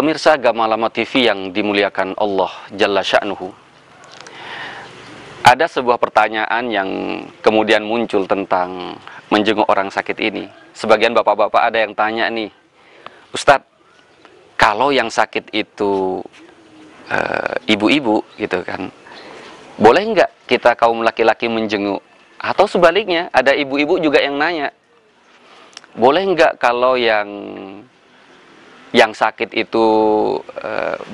Pemirsa Gamalama TV yang dimuliakan Allah Jalla Sya'nuhu, ada sebuah pertanyaan yang kemudian muncul tentang menjenguk orang sakit ini. Sebagian bapak-bapak ada yang tanya nih, Ustadz, kalau yang sakit itu ibu-ibu gitu kan, boleh nggak kita kaum laki-laki menjenguk? Atau sebaliknya, ada ibu-ibu juga yang nanya, boleh nggak kalau yang sakit itu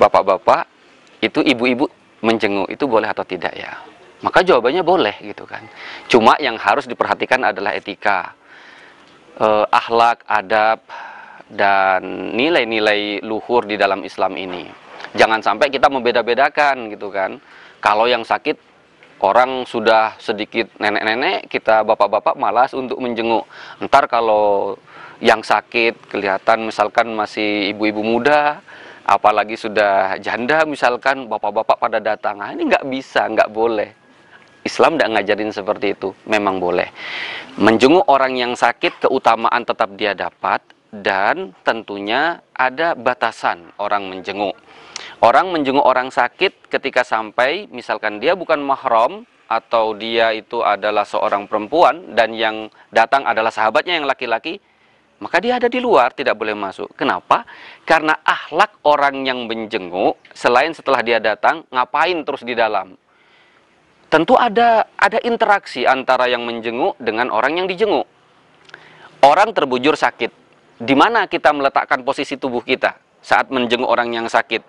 bapak-bapak, itu ibu-ibu menjenguk, itu boleh atau tidak ya? Maka jawabannya boleh gitu kan. Cuma yang harus diperhatikan adalah etika, akhlak, adab, dan nilai-nilai luhur di dalam Islam ini. Jangan sampai kita membeda-bedakan gitu kan. Kalau yang sakit orang sudah sedikit nenek-nenek, kita bapak-bapak malas untuk menjenguk. Ntar kalau yang sakit kelihatan misalkan masih ibu-ibu muda, apalagi sudah janda misalkan, bapak-bapak pada datang. Nah, ini nggak bisa, nggak boleh. Islam tidak ngajarin seperti itu. Memang boleh menjenguk orang yang sakit, keutamaan tetap dia dapat, dan tentunya ada batasan orang menjenguk. Orang menjenguk orang sakit ketika sampai misalkan dia bukan mahram, atau dia itu adalah seorang perempuan dan yang datang adalah sahabatnya yang laki-laki, maka dia ada di luar, tidak boleh masuk. Kenapa? Karena akhlak orang yang menjenguk, selain setelah dia datang, ngapain terus di dalam? Tentu ada interaksi antara yang menjenguk dengan orang yang dijenguk. Orang terbujur sakit. Di mana kita meletakkan posisi tubuh kita saat menjenguk orang yang sakit?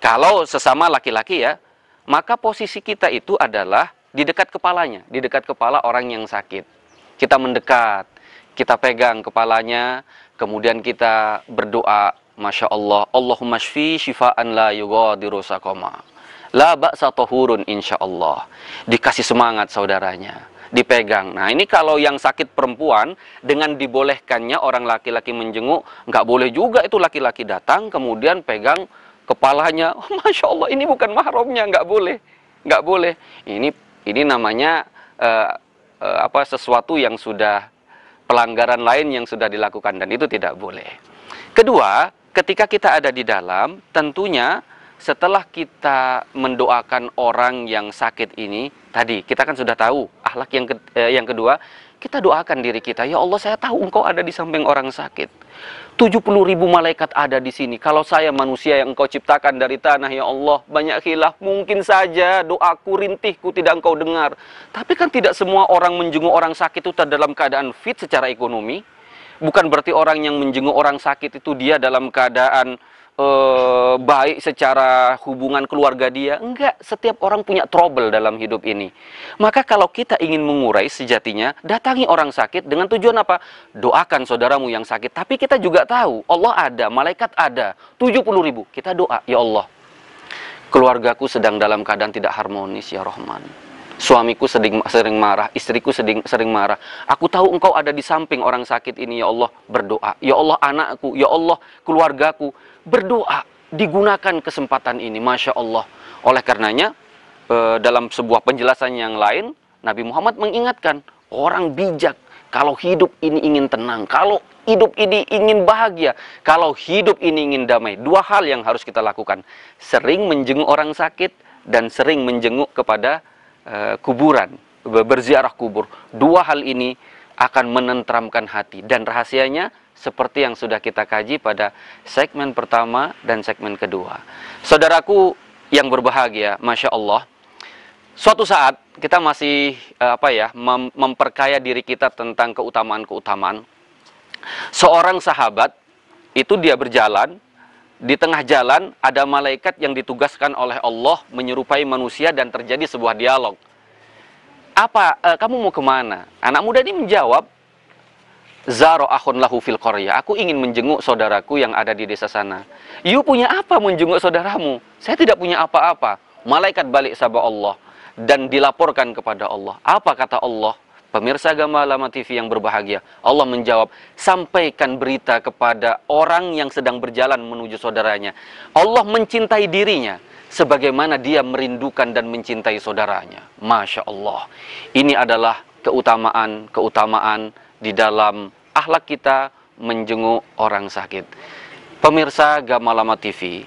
Kalau sesama laki-laki ya, maka posisi kita itu adalah di dekat kepalanya, di dekat kepala orang yang sakit. Kita mendekat, kita pegang kepalanya, kemudian kita berdoa, Masya Allah, Allahumma shfi shifaan la yughadiru saqama, la ba'sa tahurun insya Allah. Dikasih semangat saudaranya, dipegang. Nah ini kalau yang sakit perempuan, dengan dibolehkannya orang laki-laki menjenguk, nggak boleh juga itu laki-laki datang kemudian pegang kepalanya. Oh, Masya Allah, ini bukan mahramnya, nggak boleh, nggak boleh. Ini namanya sesuatu yang sudah pelanggaran lain yang sudah dilakukan, dan itu tidak boleh. Kedua, ketika kita ada di dalam, tentunya setelah kita mendoakan orang yang sakit ini, tadi kita kan sudah tahu akhlak yang kedua, kita doakan diri kita, ya Allah, saya tahu Engkau ada di samping orang sakit. 70.000 malaikat ada di sini. Kalau saya manusia yang Engkau ciptakan dari tanah, ya Allah, banyak khilaf, mungkin saja doaku, rintihku tidak Engkau dengar. Tapi kan tidak semua orang menjenguk orang sakit itu dalam keadaan fit secara ekonomi. Bukan berarti orang yang menjenguk orang sakit itu dia dalam keadaan baik secara hubungan keluarga dia. Enggak, setiap orang punya trouble dalam hidup ini. Maka kalau kita ingin mengurai, sejatinya datangi orang sakit dengan tujuan apa? Doakan saudaramu yang sakit. Tapi kita juga tahu Allah ada, malaikat ada, 70.000. Kita doa, ya Allah, keluargaku sedang dalam keadaan tidak harmonis ya Rahman. Suamiku sering marah, istriku sering marah. Aku tahu Engkau ada di samping orang sakit ini, ya Allah, berdoa. Ya Allah, anakku, ya Allah, keluargaku, berdoa. Digunakan kesempatan ini, Masya Allah. Oleh karenanya, dalam sebuah penjelasan yang lain, Nabi Muhammad mengingatkan, orang bijak, kalau hidup ini ingin tenang, kalau hidup ini ingin bahagia, kalau hidup ini ingin damai, dua hal yang harus kita lakukan. Sering menjenguk orang sakit, dan sering menjenguk kepada kuburan, berziarah kubur. Dua hal ini akan menenteramkan hati, dan rahasianya seperti yang sudah kita kaji pada segmen pertama dan segmen kedua. Saudaraku yang berbahagia, Masya Allah, suatu saat kita masih memperkaya diri kita tentang keutamaan-keutamaan. Seorang sahabat itu dia berjalan, di tengah jalan ada malaikat yang ditugaskan oleh Allah menyerupai manusia, dan terjadi sebuah dialog. Kamu mau kemana? Anak muda ini menjawab, Zaro akhun lahu fil qaryah. Aku ingin menjenguk saudaraku yang ada di desa sana. You punya apa menjenguk saudaramu? Saya tidak punya apa-apa. Malaikat balik sabda Allah dan dilaporkan kepada Allah. Apa kata Allah? Pemirsa Gamalama TV yang berbahagia, Allah menjawab, sampaikan berita kepada orang yang sedang berjalan menuju saudaranya. Allah mencintai dirinya sebagaimana dia merindukan dan mencintai saudaranya. Masya Allah. Ini adalah keutamaan di dalam akhlak kita menjenguk orang sakit. Pemirsa Gamalama TV,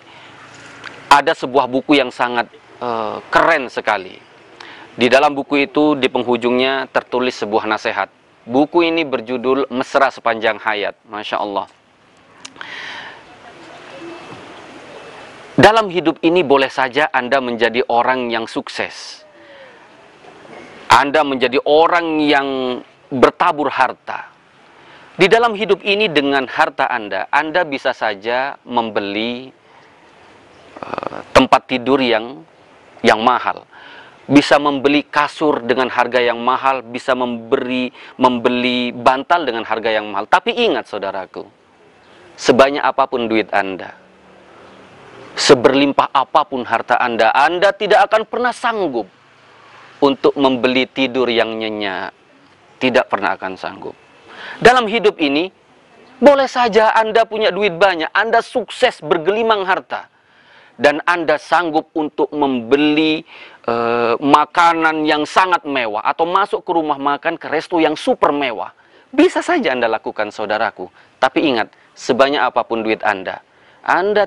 ada sebuah buku yang sangat keren sekali. Di dalam buku itu, di penghujungnya tertulis sebuah nasihat. Buku ini berjudul Mesra Sepanjang Hayat. Masya Allah. Dalam hidup ini boleh saja Anda menjadi orang yang sukses. Anda menjadi orang yang bertabur harta. Di dalam hidup ini dengan harta Anda bisa saja membeli tempat tidur yang mahal. Bisa membeli kasur dengan harga yang mahal, bisa membeli bantal dengan harga yang mahal. Tapi ingat saudaraku, sebanyak apapun duit Anda, seberlimpah apapun harta Anda tidak akan pernah sanggup untuk membeli tidur yang nyenyak. Tidak pernah akan sanggup. Dalam hidup ini, boleh saja Anda punya duit banyak, Anda sukses bergelimang harta, dan Anda sanggup untuk membeli makanan yang sangat mewah, atau masuk ke rumah makan, ke resto yang super mewah. Bisa saja Anda lakukan, saudaraku. Tapi ingat, sebanyak apapun duit Anda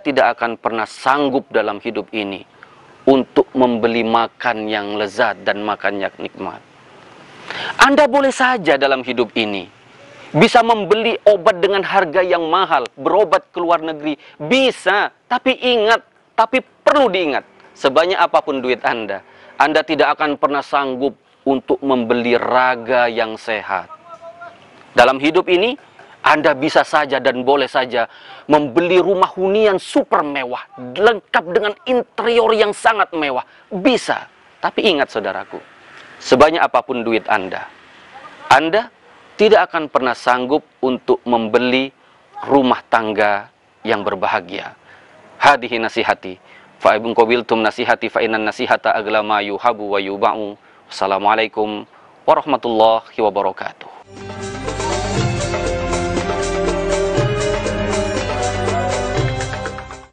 tidak akan pernah sanggup dalam hidup ini untuk membeli makan yang lezat dan makan yang nikmat. Anda boleh saja dalam hidup ini bisa membeli obat dengan harga yang mahal, berobat ke luar negeri, bisa. Tapi ingat, tapi perlu diingat, sebanyak apapun duit Anda tidak akan pernah sanggup untuk membeli raga yang sehat. Dalam hidup ini, Anda bisa saja dan boleh saja membeli rumah hunian super mewah, lengkap dengan interior yang sangat mewah. Bisa. Tapi ingat saudaraku, sebanyak apapun duit Anda tidak akan pernah sanggup untuk membeli rumah tangga yang berbahagia. Hadihi nasihati, fa ibn qabiltum nasihati fa innan nasihata aglama yuhabu wa yuba'u. Assalamualaikum warahmatullahi wabarakatuh.